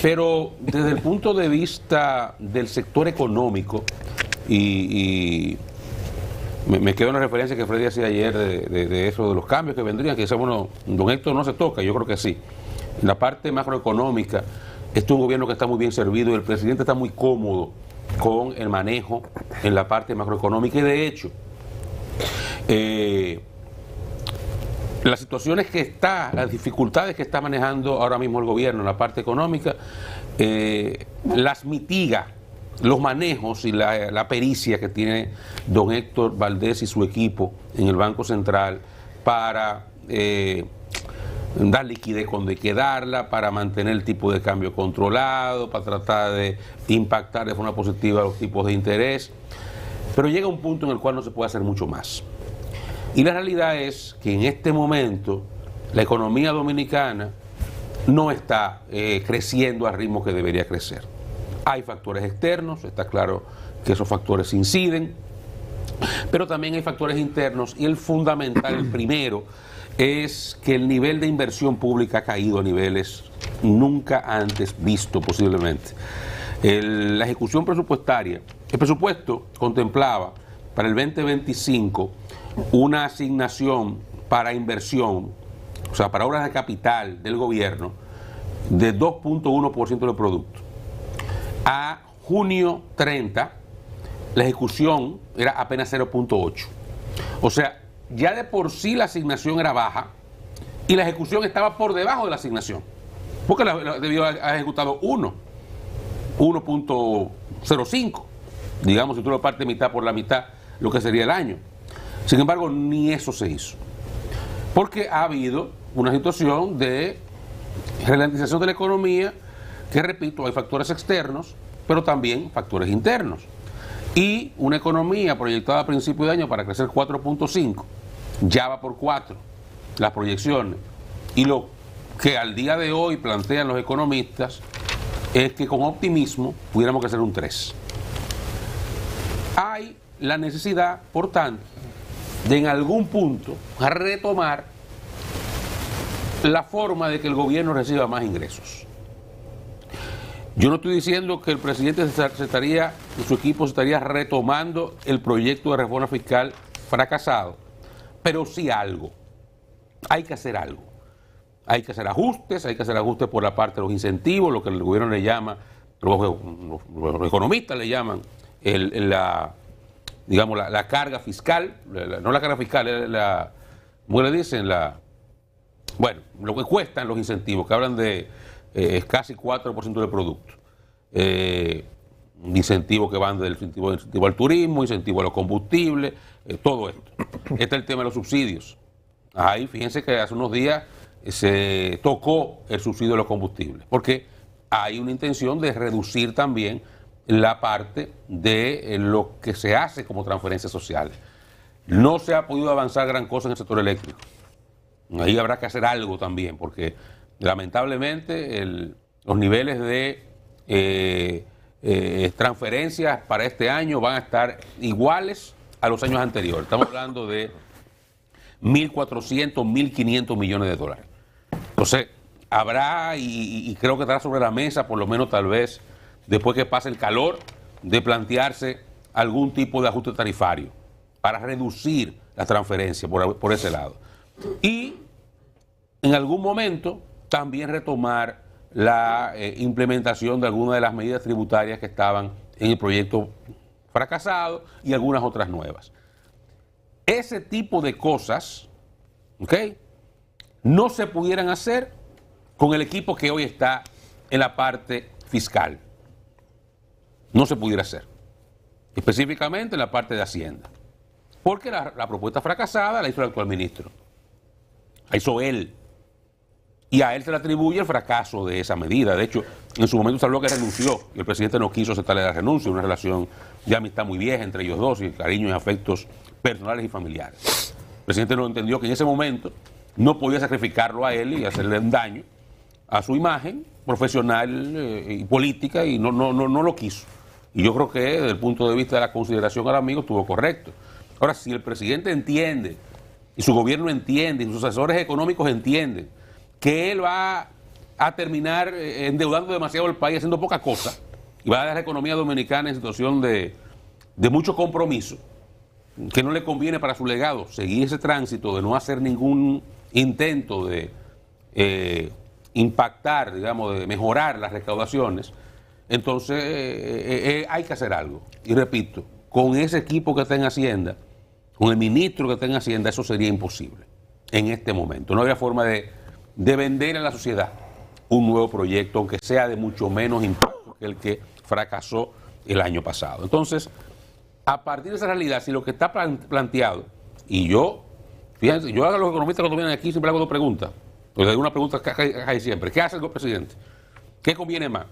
Pero desde el punto de vista del sector económico, y me quedo en la referencia que Freddy hacía ayer de eso, de los cambios que vendrían, que dice, bueno, don Héctor no se toca, yo creo que sí. En la parte macroeconómica, este es un gobierno que está muy bien servido y el presidente está muy cómodo con el manejo en la parte macroeconómica y de hecho, las situaciones que está, las dificultades que está manejando ahora mismo el gobierno en la parte económica, las mitiga los manejos y la pericia que tiene don Héctor Valdés y su equipo en el Banco Central para dar liquidez cuando hay que darla, para mantener el tipo de cambio controlado, para tratar de impactar de forma positiva los tipos de interés. Pero llega un punto en el cual no se puede hacer mucho más. Y la realidad es que en este momento la economía dominicana no está creciendo al ritmo que debería crecer. Hay factores externos, está claro que esos factores inciden, pero también hay factores internos y el fundamental, el primero, es que el nivel de inversión pública ha caído a niveles nunca antes visto posiblemente. La ejecución presupuestaria, el presupuesto contemplaba para el 2025 una asignación para inversión, o sea, para obras de capital del gobierno, de 2.1% del producto. A junio 30, la ejecución era apenas 0.8. O sea, ya de por sí la asignación era baja y la ejecución estaba por debajo de la asignación, porque debió haber ejecutado 1.05, digamos, si tú lo partes mitad por la mitad, lo que sería el año. Sin embargo, ni eso se hizo, porque ha habido una situación de ralentización de la economía, que repito, hay factores externos, pero también factores internos. Y una economía proyectada a principio de año para crecer 4.5, ya va por 4 las proyecciones. Y lo que al día de hoy plantean los economistas es que con optimismo pudiéramos crecer un 3. Hay la necesidad, por tanto, de en algún punto retomar la forma de que el gobierno reciba más ingresos. Yo no estoy diciendo que el presidente y su equipo se estaría retomando el proyecto de reforma fiscal fracasado, pero sí algo. Hay que hacer algo. Hay que hacer ajustes por la parte de los incentivos, lo que el gobierno le llama, los economistas le llaman la carga fiscal, no la carga fiscal, ¿cómo le dicen? Bueno, lo que cuestan los incentivos, que hablan de casi 4% del producto. Incentivos que van del incentivo al turismo, incentivo a los combustibles, todo esto. Este es el tema de los subsidios. Ahí, fíjense que hace unos días se tocó el subsidio de los combustibles, porque hay una intención de reducir también la parte de lo que se hace como transferencias sociales. No se ha podido avanzar gran cosa en el sector eléctrico. Ahí habrá que hacer algo también, porque lamentablemente los niveles de transferencias para este año van a estar iguales a los años anteriores. Estamos hablando de 1.400, 1.500 millones de dólares. Entonces, habrá, y creo que estará sobre la mesa, por lo menos tal vez, después que pase el calor, de plantearse algún tipo de ajuste tarifario para reducir la transferencia por ese lado. Y en algún momento también retomar la implementación de algunas de las medidas tributarias que estaban en el proyecto fracasado y algunas otras nuevas. Ese tipo de cosas, ¿ok?, no se pudieran hacer con el equipo que hoy está en la parte fiscal. No se pudiera hacer. Específicamente en la parte de Hacienda. Porque la propuesta fracasada la hizo el actual ministro. La hizo él. Y a él se le atribuye el fracaso de esa medida. De hecho, en su momento se habló que renunció y el presidente no quiso aceptarle la renuncia, una relación de amistad muy vieja entre ellos dos y cariños y afectos personales y familiares. El presidente no entendió que en ese momento no podía sacrificarlo a él y hacerle un daño a su imagen profesional y política y no lo quiso. Y yo creo que desde el punto de vista de la consideración al amigo estuvo correcto. Ahora, si el presidente entiende y su gobierno entiende y sus asesores económicos entienden que él va a terminar endeudando demasiado el país, haciendo poca cosa, y va a dejar la economía dominicana en situación de mucho compromiso, que no le conviene para su legado seguir ese tránsito de no hacer ningún intento de impactar, digamos, de mejorar las recaudaciones. Entonces hay que hacer algo. Y repito, con ese equipo que está en Hacienda, con el ministro que está en Hacienda, eso sería imposible en este momento. No habría forma de vender a la sociedad un nuevo proyecto, aunque sea de mucho menos impacto que el que fracasó el año pasado. Entonces, a partir de esa realidad, si lo que está planteado, y fíjense, yo a los economistas cuando vienen aquí siempre hago dos preguntas, les doy una pregunta casi siempre: ¿qué hace el presidente? ¿Qué conviene más?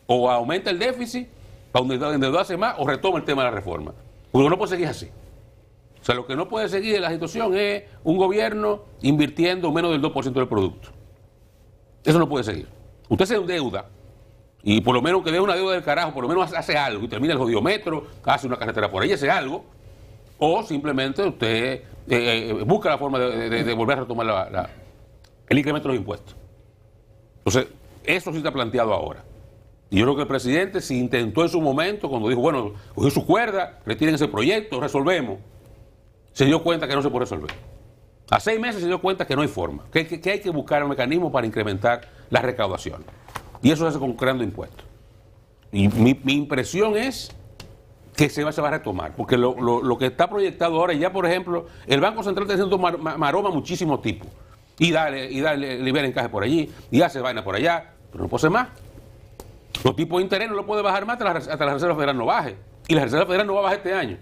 ¿O aumenta el déficit para endeudarse más o retoma el tema de la reforma? Porque no puede seguir así. O sea, lo que no puede seguir en la situación es un gobierno invirtiendo menos del 2% del producto. Eso no puede seguir. Usted se endeuda, y por lo menos que dé una deuda del carajo, por lo menos hace algo, y termina el jodiómetro, hace una carretera por ahí, hace algo, o simplemente usted busca la forma de volver a retomar el incremento de los impuestos. Entonces, eso sí está planteado ahora. Y yo creo que el presidente, si intentó en su momento, cuando dijo, bueno, cogió su cuerda, retiren ese proyecto, resolvemos, se dio cuenta que no se puede resolver. A 6 meses se dio cuenta que no hay forma, que hay que buscar un mecanismo para incrementar la recaudación. Y eso se hace creando impuestos. Y mi impresión es que se va a retomar, porque lo que está proyectado ahora, ya por ejemplo, el Banco Central está haciendo maroma muchísimos tipos. Y libera encaje por allí, y hace vaina por allá, pero no puede ser más. Los tipos de interés no lo puede bajar más hasta la Reserva Federal no baje. Y la Reserva Federal no va a bajar este año.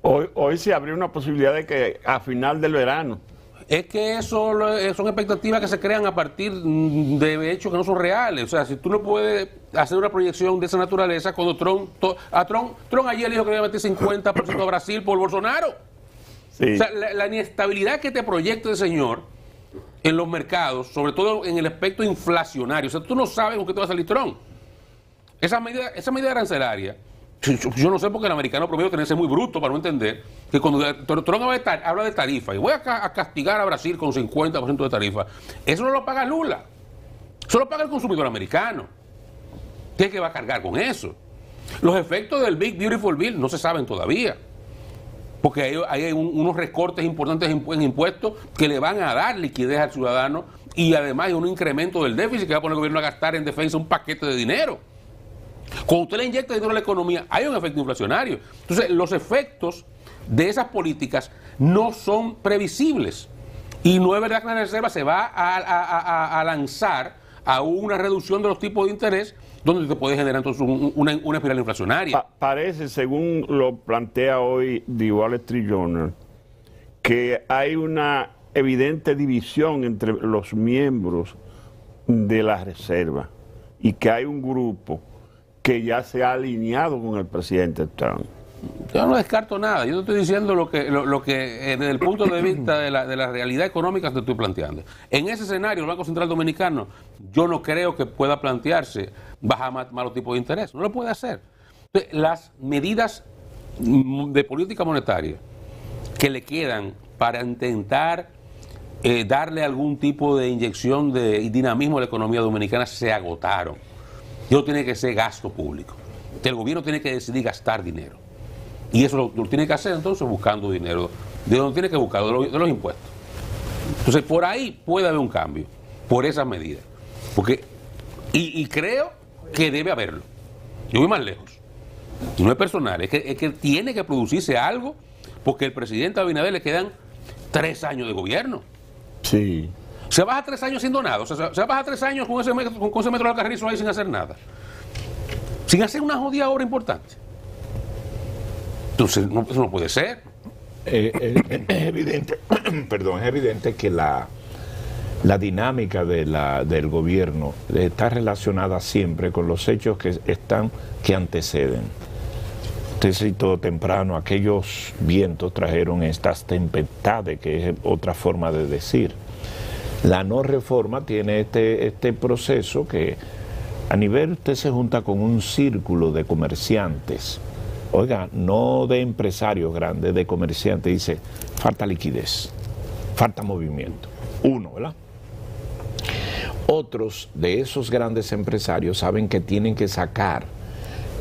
Hoy se abrió una posibilidad de que a final del verano. Es que eso son expectativas que se crean a partir de hechos que no son reales. O sea, si tú no puedes hacer una proyección de esa naturaleza, cuando Trump ayer dijo que iba a meter 50% a Brasil por Bolsonaro. Sí. O sea, la inestabilidad que te proyecta el señor en los mercados, sobre todo en el aspecto inflacionario. O sea, tú no sabes con qué te va a salir Trump. Esa medida arancelaria, yo no sé por qué el americano promedio tiene que ser muy bruto para no entender que cuando Trump habla de tarifa y voy a castigar a Brasil con 50% de tarifa, eso no lo paga Lula, eso lo paga el consumidor americano. ¿Qué es que va a cargar con eso? Los efectos del Big Beautiful Bill no se saben todavía, porque hay unos recortes importantes en impuestos que le van a dar liquidez al ciudadano, y además hay un incremento del déficit que va a poner el gobierno a gastar en defensa un paquete de dinero. Cuando usted le inyecta dinero a la economía, hay un efecto inflacionario. Entonces, los efectos de esas políticas no son previsibles. Y no es verdad que la Reserva se va a lanzar a una reducción de los tipos de interés, donde se puede generar entonces una espiral inflacionaria. Parece, según lo plantea hoy The Wall Street Journal, que hay una evidente división entre los miembros de la Reserva y que hay un grupo que ya se ha alineado con el presidente Trump. Yo no descarto nada. Yo te estoy diciendo lo que desde el punto de vista de la realidad económica te estoy planteando. En ese escenario, el Banco Central Dominicano, yo no creo que pueda plantearse bajar más los tipos de interés. No lo puede hacer. Entonces, las medidas de política monetaria que le quedan para intentar darle algún tipo de inyección de dinamismo a la economía dominicana se agotaron. Eso tiene que ser gasto público. El gobierno tiene que decidir gastar dinero. Y eso lo tiene que hacer entonces buscando dinero. ¿De dónde tiene que buscar? De los impuestos. Entonces, por ahí puede haber un cambio, por esas medidas. Porque, y creo que debe haberlo. Yo voy más lejos. No es personal, es que tiene que producirse algo, porque al presidente Abinader le quedan 3 años de gobierno. Sí. Se baja 3 años haciendo nada. O sea, se baja 3 años con ese metro de Carrizo ahí sin hacer nada. Sin hacer una jodida obra importante. Entonces, eso no puede ser. Es evidente, perdón, es evidente que la dinámica del gobierno está relacionada siempre con los hechos que anteceden. Usted citó temprano, aquellos vientos trajeron estas tempestades, que es otra forma de decir. La no reforma tiene este proceso que a nivel usted se junta con un círculo de comerciantes, oiga, no de empresarios grandes, de comerciantes, dice, falta liquidez, falta movimiento. Uno, ¿verdad? Otros de esos grandes empresarios saben que tienen que sacar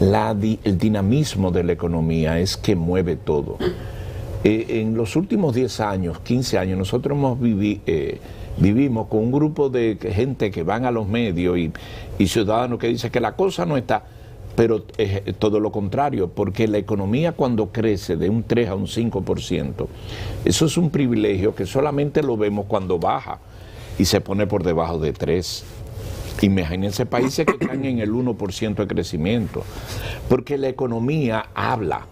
el dinamismo de la economía, es que mueve todo. En los últimos 10 años, 15 años, nosotros vivimos con un grupo de gente que van a los medios y ciudadanos que dicen que la cosa no está, pero es todo lo contrario, porque la economía cuando crece de un 3 a un 5%, eso es un privilegio que solamente lo vemos cuando baja y se pone por debajo de 3. Imagínense países que están en el 1% de crecimiento, porque la economía habla,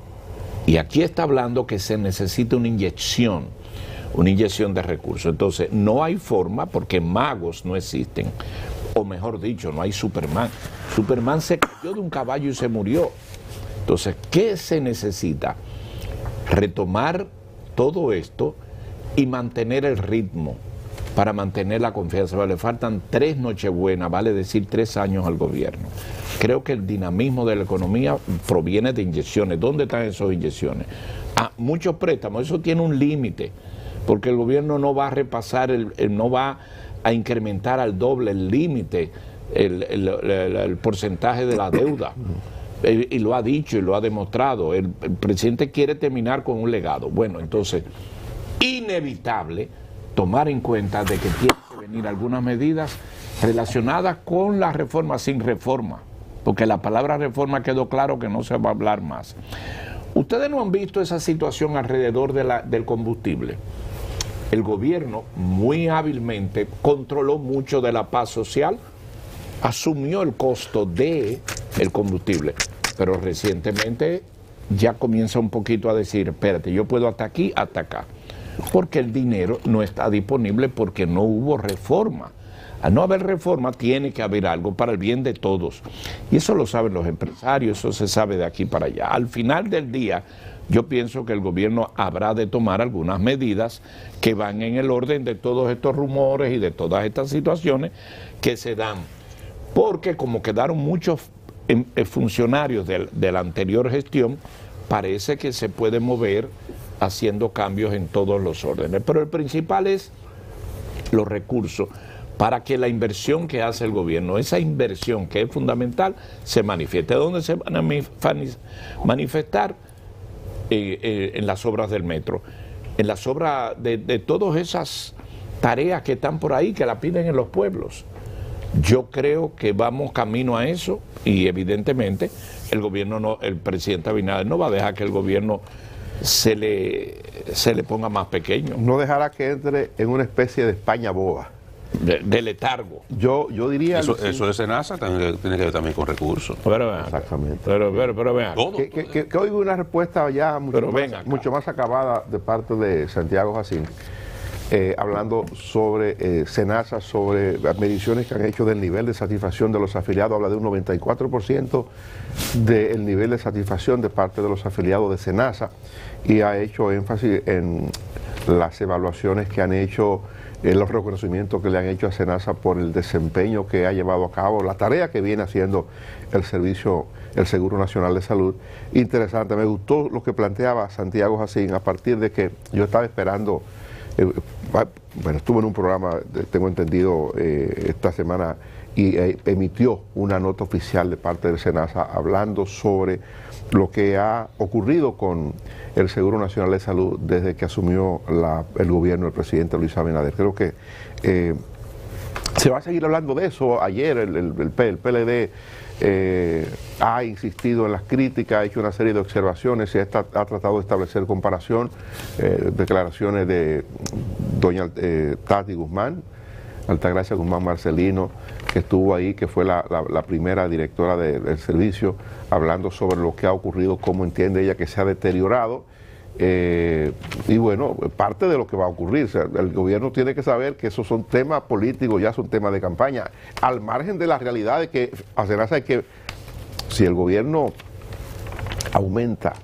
y aquí está hablando que se necesita una inyección de recursos. Entonces, no hay forma, porque magos no existen, o mejor dicho, no hay Superman. Superman se cayó de un caballo y se murió. Entonces, ¿qué se necesita? Retomar todo esto y mantener el ritmo, para mantener la confianza. Le faltan 3 Nochebuenas, vale decir 3 años al gobierno. Creo que el dinamismo de la economía proviene de inyecciones. ¿Dónde están esas inyecciones? Muchos préstamos, eso tiene un límite, porque el gobierno no va a repasar, no va a incrementar al doble el límite, el porcentaje de la deuda. Y lo ha dicho y lo ha demostrado. El presidente quiere terminar con un legado. Bueno, entonces, inevitable tomar en cuenta de que tienen que venir algunas medidas relacionadas con la reforma sin reforma, porque la palabra reforma quedó claro que no se va a hablar más. Ustedes no han visto esa situación alrededor del combustible. El gobierno muy hábilmente controló mucho de la paz social, asumió el costo del combustible, pero recientemente ya comienza un poquito a decir, espérate, yo puedo hasta aquí, hasta acá, porque el dinero no está disponible porque no hubo reforma. Al no haber reforma tiene que haber algo para el bien de todos. Y eso lo saben los empresarios, eso se sabe de aquí para allá. Al final del día, yo pienso que el gobierno habrá de tomar algunas medidas que van en el orden de todos estos rumores y de todas estas situaciones que se dan. Porque como quedaron muchos funcionarios de la anterior gestión, parece que se puede mover haciendo cambios en todos los órdenes. Pero el principal es los recursos para que la inversión que hace el gobierno, esa inversión que es fundamental, se manifieste. ¿Dónde se van a manifestar? En las obras del metro, en las obras de todas esas tareas que están por ahí, que la piden en los pueblos. Yo creo que vamos camino a eso y evidentemente el gobierno el presidente Abinader no va a dejar que el gobierno se le ponga más pequeño. No dejará que entre en una especie de España boba. De letargo. Yo diría... Eso de SENASA tiene que ver también con recursos. Exactamente. Pero vean. Que oigo una respuesta ya mucho más acabada de parte de Santiago Jacín, hablando sobre SENASA, sobre las mediciones que han hecho del nivel de satisfacción de los afiliados. Habla de un 94% del nivel de satisfacción de parte de los afiliados de SENASA, y ha hecho énfasis en las evaluaciones que han hecho, los reconocimientos que le han hecho a SENASA por el desempeño que ha llevado a cabo, la tarea que viene haciendo el Seguro Nacional de Salud. Interesante, me gustó lo que planteaba Santiago Jacín, a partir de que yo estaba esperando, estuve en un programa, tengo entendido, esta semana, y emitió una nota oficial de parte del SENASA hablando sobre lo que ha ocurrido con el Seguro Nacional de Salud desde que asumió el gobierno del presidente Luis Abinader. Creo que se va a seguir hablando de eso. Ayer el PLD ha insistido en las críticas, ha hecho una serie de observaciones y ha tratado de establecer comparación, declaraciones de doña Tati Guzmán, Altagracia Guzmán Marcelino, que estuvo ahí, que fue la primera directora del servicio, hablando sobre lo que ha ocurrido, cómo entiende ella que se ha deteriorado, y bueno, parte de lo que va a ocurrir. O sea, el gobierno tiene que saber que esos son temas políticos, ya son temas de campaña, al margen de la realidad de que a SENASA hay que, si el gobierno aumenta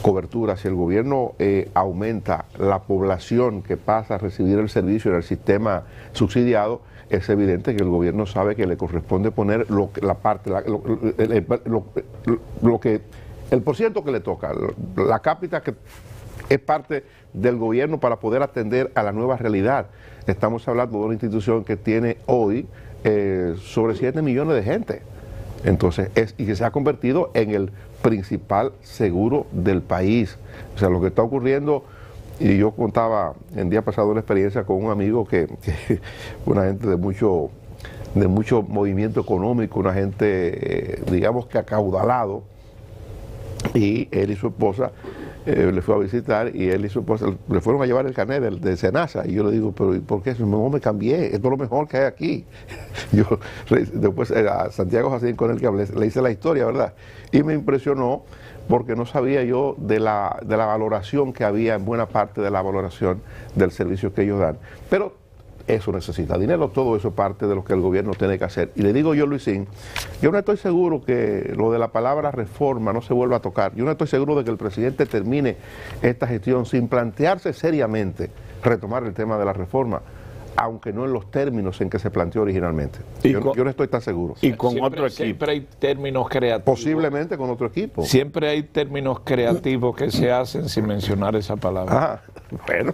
cobertura, si el gobierno aumenta la población que pasa a recibir el servicio en el sistema subsidiado, es evidente que el gobierno sabe que le corresponde poner el porciento que le toca, la cápita que es parte del gobierno para poder atender a la nueva realidad. Estamos hablando de una institución que tiene hoy sobre 7 millones de gente. Entonces, y que se ha convertido en el principal seguro del país. O sea, lo que está ocurriendo, y yo contaba el día pasado una experiencia con un amigo que una gente de mucho movimiento económico, una gente, digamos que acaudalado, y él y su esposa le fue a visitar, y él y su esposa le fueron a llevar el carnet de Senasa, y yo le digo, pero ¿por qué? No me cambié, esto es lo mejor que hay aquí. Yo después a Santiago Jacín, con el que hablé, le hice la historia, ¿verdad? Y me impresionó porque no sabía yo de la valoración que había, en buena parte de la valoración del servicio que ellos dan. Pero eso necesita dinero, todo eso es parte de lo que el gobierno tiene que hacer. Y le digo yo, Luisín, yo no estoy seguro que lo de la palabra reforma no se vuelva a tocar. Yo no estoy seguro de que el presidente termine esta gestión sin plantearse seriamente retomar el tema de la reforma, aunque no en los términos en que se planteó originalmente. Yo no estoy tan seguro. Y con otro equipo. Siempre hay términos creativos. Posiblemente con otro equipo. Siempre hay términos creativos que se hacen sin mencionar esa palabra. Bueno.